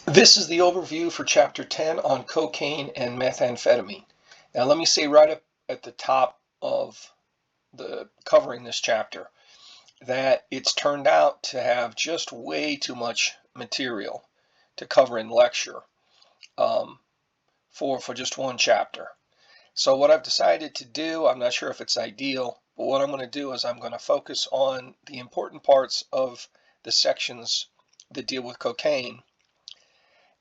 This is the overview for Chapter 10 on cocaine and methamphetamine. Now, let me say right up at the top of the covering this chapter that it's turned out to have just way too much material to cover in lecture for just one chapter. So what I've decided to do, I'm not sure if it's ideal, but what I'm going to do is I'm going to focus on the important parts of the sections that deal with cocaine.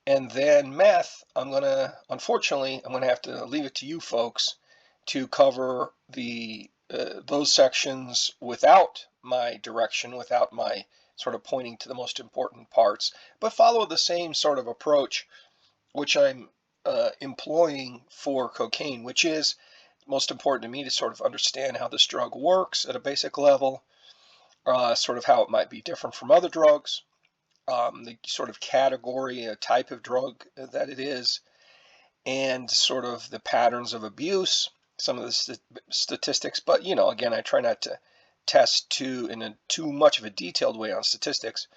And then meth, unfortunately, I'm going to have to leave it to you folks to cover those sections without my direction, without my sort of pointing to the most important parts, but follow the same sort of approach which I'm employing for cocaine, which is most important to me to sort of understand how this drug works at a basic level, sort of how it might be different from other drugs, the sort of category, a type of drug that it is, and sort of the patterns of abuse, some of the statistics. But, again, I try not to test in too much of a detailed way on statistics.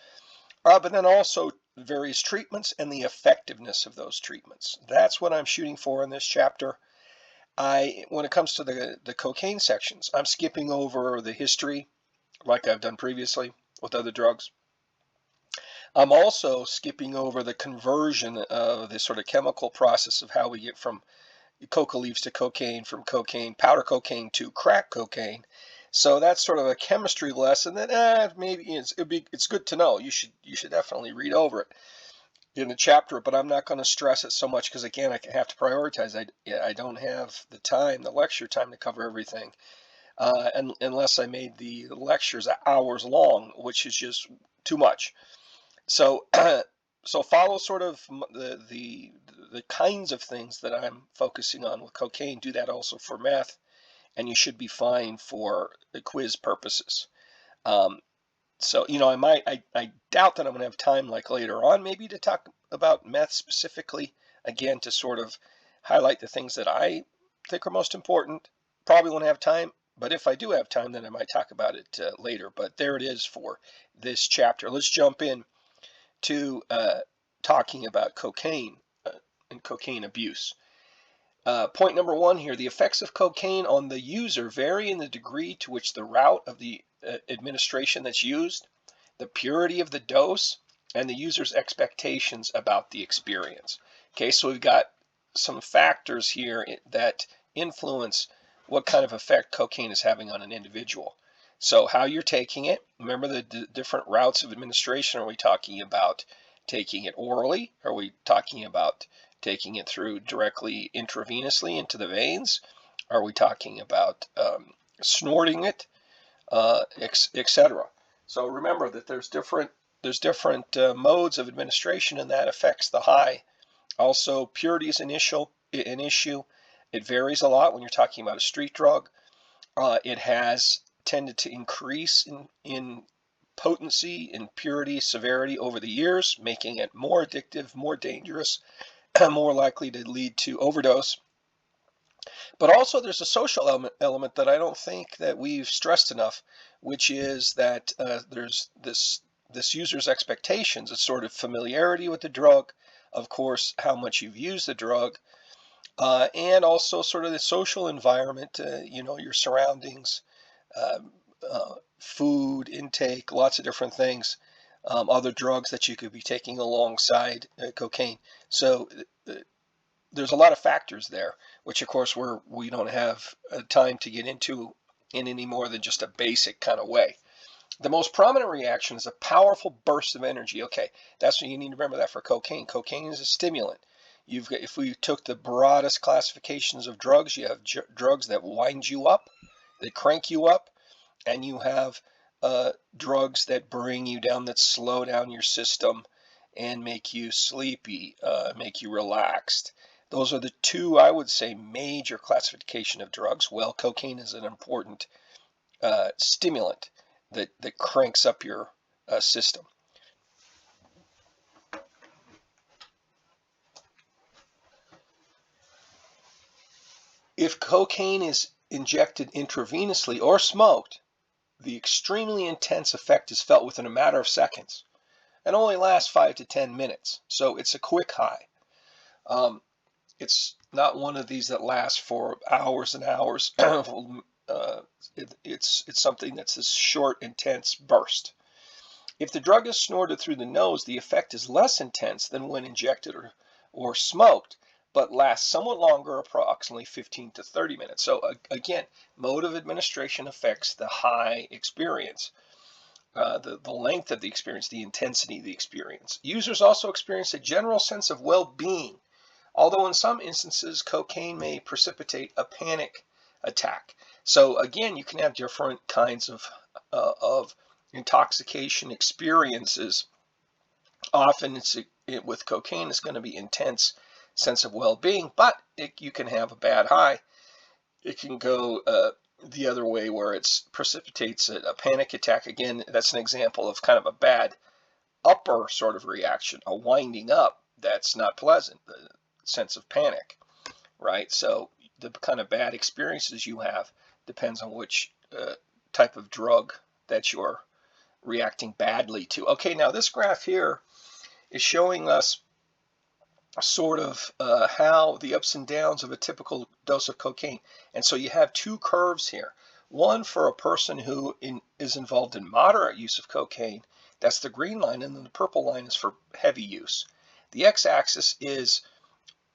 But then also various treatments and the effectiveness of those treatments. That's what I'm shooting for in this chapter. When it comes to the cocaine sections, I'm skipping over the history like I've done previously with other drugs. I'm also skipping over the conversion of the sort of chemical process of how we get from coca leaves to cocaine, from cocaine, powder cocaine to crack cocaine. So that's sort of a chemistry lesson that maybe it's good to know. You should definitely read over it in the chapter, but I'm not going to stress it so much because again, I have to prioritize. I don't have the lecture time to cover everything, and unless I made the lectures hours long, which is just too much. So, so follow sort of the kinds of things that I'm focusing on with cocaine. Do that also for meth, and you should be fine for the quiz purposes. So, I doubt that I'm going to have time like later on maybe to talk about meth specifically, again, to sort of highlight the things that I think are most important. Probably won't have time, but if I do have time, then I might talk about it later. But there it is for this chapter. Let's jump in to talking about cocaine and cocaine abuse. Point number one here, the effects of cocaine on the user vary in the degree to which the route of the administration that's used, the purity of the dose, and the user's expectations about the experience. Okay, so we've got some factors here that influence what kind of effect cocaine is having on an individual. So how you're taking it, remember the different routes of administration. Are we talking about taking it orally? Are we talking about taking it through directly intravenously into the veins? Are we talking about snorting it, etc.? So remember that there's different modes of administration, and that affects the high. Also, purity is an issue. It varies a lot when you're talking about a street drug. It has tended to increase in potency, in purity, severity over the years, making it more addictive, more dangerous, more likely to lead to overdose. But also there's a social element that I don't think that we've stressed enough, which is that there's this user's expectations, a sort of familiarity with the drug, of course, how much you've used the drug, and also sort of the social environment, your surroundings, food intake, lots of different things, other drugs that you could be taking alongside cocaine. So there's a lot of factors there, which of course we don't have time to get into in any more than just a basic kind of way. The most prominent reaction is a powerful burst of energy. Okay, that's what you need to remember that for cocaine. Cocaine is a stimulant. If we took the broadest classifications of drugs, you have drugs that wind you up, they crank you up, and you have drugs that bring you down, that slow down your system and make you sleepy, make you relaxed. Those are the two, I would say, major classification of drugs. Well, cocaine is an important stimulant that cranks up your system. If cocaine is injected intravenously or smoked, the extremely intense effect is felt within a matter of seconds. and only lasts 5 to 10 minutes. So it's a quick high. It's not one of these that lasts for hours and hours. It's something that's a short, intense burst. If the drug is snorted through the nose, the effect is less intense than when injected or smoked, but lasts somewhat longer, approximately 15 to 30 minutes. So again, mode of administration affects the high experience, the length of the experience, the intensity of the experience. Users also experience a general sense of well-being, although in some instances, cocaine may precipitate a panic attack. So again, you can have different kinds of intoxication experiences. Often with cocaine, it's going to be intense sense of well-being, but you can have a bad high. It can go the other way where it precipitates a panic attack. Again, that's an example of kind of a bad upper sort of reaction, a winding up that's not pleasant, the sense of panic, right? So the kind of bad experiences you have depends on which type of drug that you're reacting badly to. Okay, now this graph here is showing us sort of how the ups and downs of a typical dose of cocaine. And so you have two curves here. One for a person who is involved in moderate use of cocaine, that's the green line, and then the purple line is for heavy use. The x-axis is,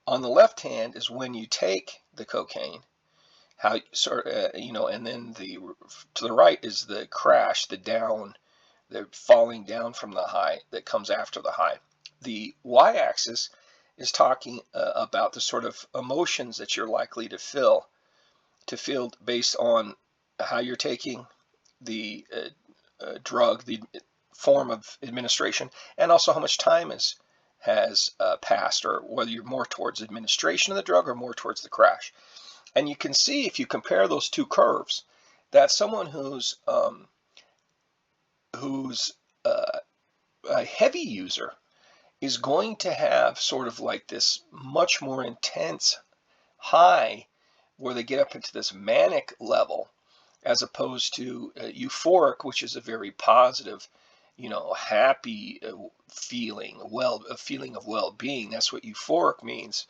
on the left hand, is when you take the cocaine, how and then to the right is the crash, the falling down from the high that comes after the high. The y-axis is talking about the sort of emotions that you're likely to feel based on how you're taking the drug, the form of administration, and also how much time has passed, or whether you're more towards administration of the drug or more towards the crash. And you can see, if you compare those two curves, that someone who's a heavy user is going to have sort of like this much more intense high where they get up into this manic level, as opposed to euphoric, which is a very positive, happy feeling, a feeling of well-being. That's what euphoric means.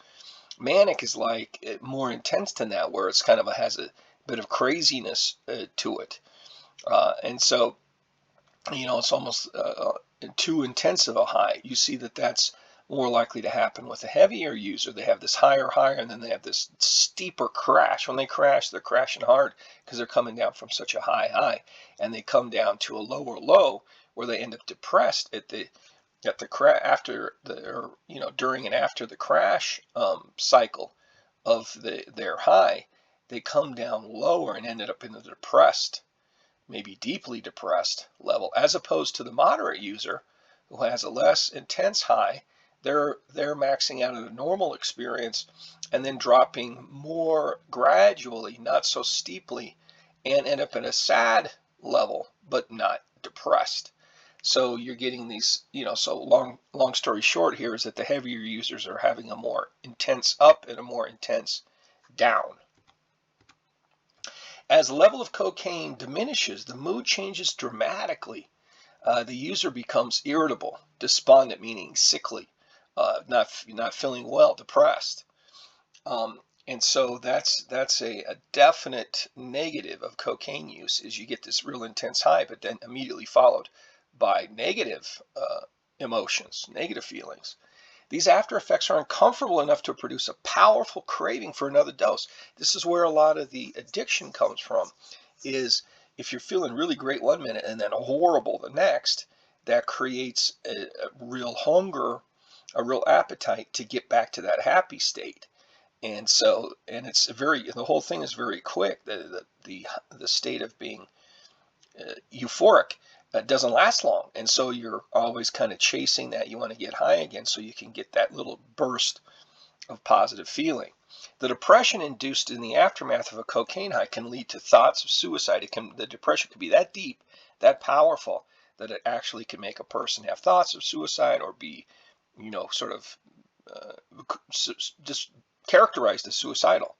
Manic is like more intense than that, where it's kind of has a bit of craziness to it. And so, it's almost too intense of a high. You see that that's more likely to happen with a heavier user. They have this higher, and then they have this steeper crash. When they crash, they're crashing hard because they're coming down from such a high, and they come down to a lower low where they end up depressed during and after the crash cycle of their high. They come down lower and ended up in the depressed, maybe deeply depressed level, as opposed to the moderate user who has a less intense high. They're maxing out at a normal experience and then dropping more gradually, not so steeply, and end up at a sad level, but not depressed. So you're getting these, so long story short here is that the heavier users are having a more intense up and a more intense down. As the level of cocaine diminishes, the mood changes dramatically. The user becomes irritable, despondent, meaning sickly, not feeling well, depressed. And so that's a definite negative of cocaine use, is you get this real intense high, but then immediately followed by negative emotions, negative feelings. These after effects are uncomfortable enough to produce a powerful craving for another dose. This is where a lot of the addiction comes from, is if you're feeling really great one minute and then horrible the next, that creates a real hunger, a real appetite to get back to that happy state. And so, the whole thing is very quick. The state of being euphoric doesn't last long, and so you're always kind of chasing that. You want to get high again so you can get that little burst of positive feeling. The depression induced in the aftermath of a cocaine high can lead to thoughts of suicide. The depression can be that deep, that powerful, that it actually can make a person have thoughts of suicide, or be, sort of just characterized as suicidal.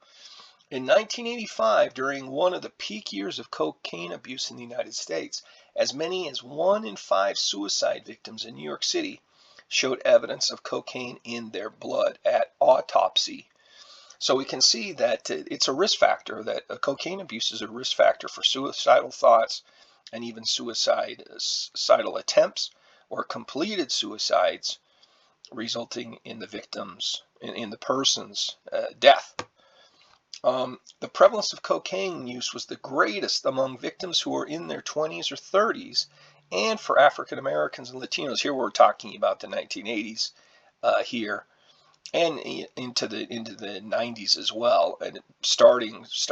In 1985, during one of the peak years of cocaine abuse in the United States, as many as 1 in 5 suicide victims in New York City showed evidence of cocaine in their blood at autopsy. So we can see that it's a risk factor, that cocaine abuse is a risk factor for suicidal thoughts and even suicidal attempts or completed suicides, resulting in the victims, in the person's death. The prevalence of cocaine use was the greatest among victims who were in their 20s or 30s, and for African Americans and Latinos. Here we're talking about the 1980s here, and into the 90s as well, and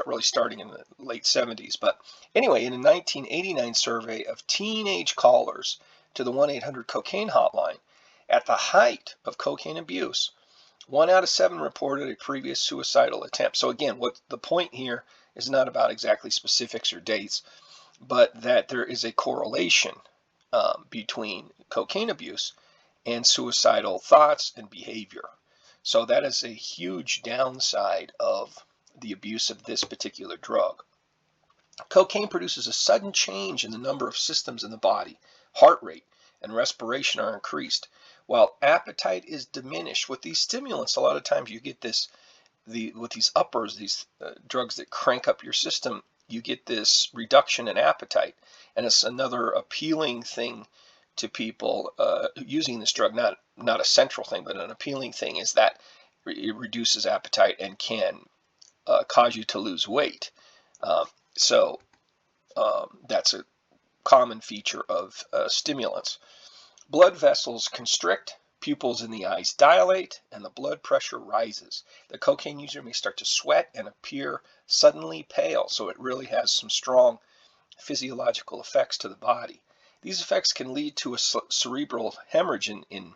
really starting in the late 70s. But anyway, in a 1989 survey of teenage callers to the 1-800-COCAINE hotline, at the height of cocaine abuse, 1 out of 7 reported a previous suicidal attempt. So again, what the point here is not about exactly specifics or dates, but that there is a correlation between cocaine abuse and suicidal thoughts and behavior. So that is a huge downside of the abuse of this particular drug. Cocaine produces a sudden change in the number of systems in the body. Heart rate and respiration are increased, while appetite is diminished. With these stimulants, a lot of times you get this, with these uppers, these drugs that crank up your system, you get this reduction in appetite. And it's another appealing thing to people using this drug, not a central thing, but an appealing thing, is that it reduces appetite and can cause you to lose weight. So that's a common feature of stimulants. Blood vessels constrict, pupils in the eyes dilate, and the blood pressure rises. The cocaine user may start to sweat and appear suddenly pale, so it really has some strong physiological effects to the body. These effects can lead to a cerebral hemorrhage in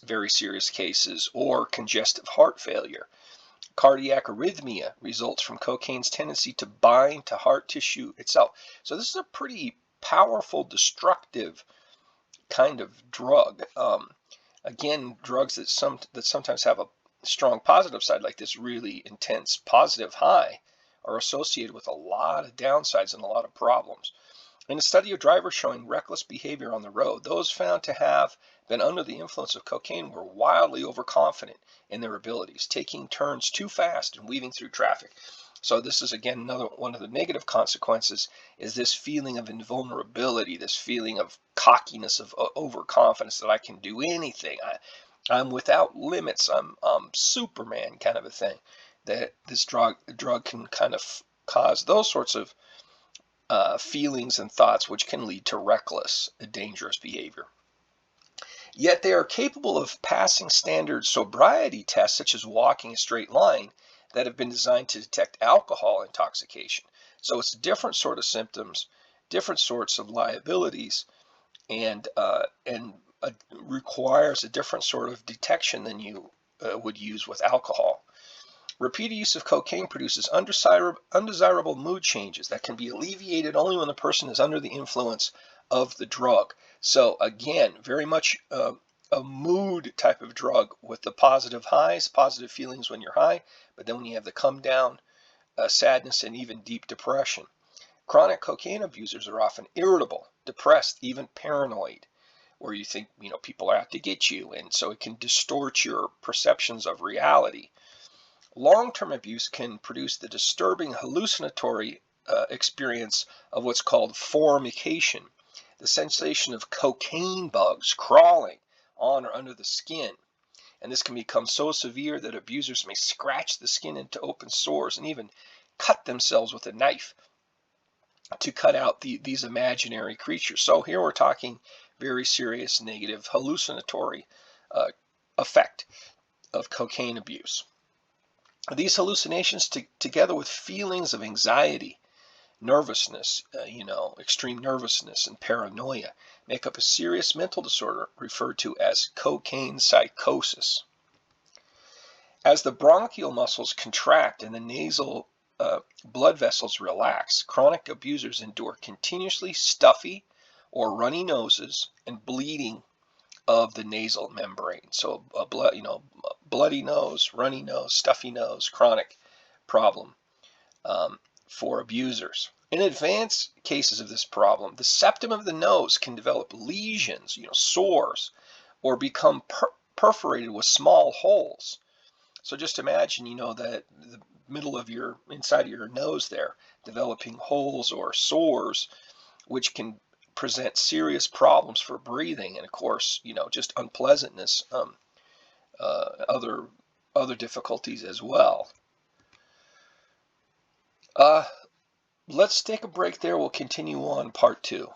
very serious cases, or congestive heart failure. Cardiac arrhythmia results from cocaine's tendency to bind to heart tissue itself. So this is a pretty powerful, destructive kind of drug. Again, drugs that sometimes have a strong positive side, like this really intense positive high, are associated with a lot of downsides and a lot of problems. In a study of drivers showing reckless behavior on the road, those found to have been under the influence of cocaine were wildly overconfident in their abilities, taking turns too fast and weaving through traffic. So this is, again, another one of the negative consequences, is this feeling of invulnerability, this feeling of cockiness, of overconfidence, that I can do anything. I'm without limits. I'm Superman kind of a thing. That this drug can kind of cause those sorts of feelings and thoughts, which can lead to reckless, dangerous behavior. Yet they are capable of passing standard sobriety tests, such as walking a straight line, that have been designed to detect alcohol intoxication. So it's different sort of symptoms, different sorts of liabilities, and requires a different sort of detection than you would use with alcohol. Repeated use of cocaine produces undesirable mood changes that can be alleviated only when the person is under the influence of the drug. So again, very much a mood type of drug, with the positive highs, positive feelings when you're high, but then when you have the come down, sadness, and even deep depression. Chronic cocaine abusers are often irritable, depressed, even paranoid, where you think, people are out to get you, and so it can distort your perceptions of reality. Long-term abuse can produce the disturbing hallucinatory experience of what's called formication, the sensation of cocaine bugs crawling on or under the skin. And this can become so severe that abusers may scratch the skin into open sores and even cut themselves with a knife to cut out these imaginary creatures. So here we're talking very serious negative hallucinatory effect of cocaine abuse. These hallucinations, together with feelings of anxiety, nervousness, extreme nervousness and paranoia, make up a serious mental disorder referred to as cocaine psychosis. As the bronchial muscles contract and the nasal blood vessels relax, chronic abusers endure continuously stuffy or runny noses and bleeding of the nasal membrane. So bloody nose, runny nose, stuffy nose, chronic problem for abusers. In advanced cases of this problem, the septum of the nose can develop lesions, sores, or become perforated with small holes. So just imagine, that the middle of inside of your nose there, developing holes or sores, which can present serious problems for breathing, and of course, just unpleasantness, other difficulties as well. Let's take a break there. We'll continue on part 2.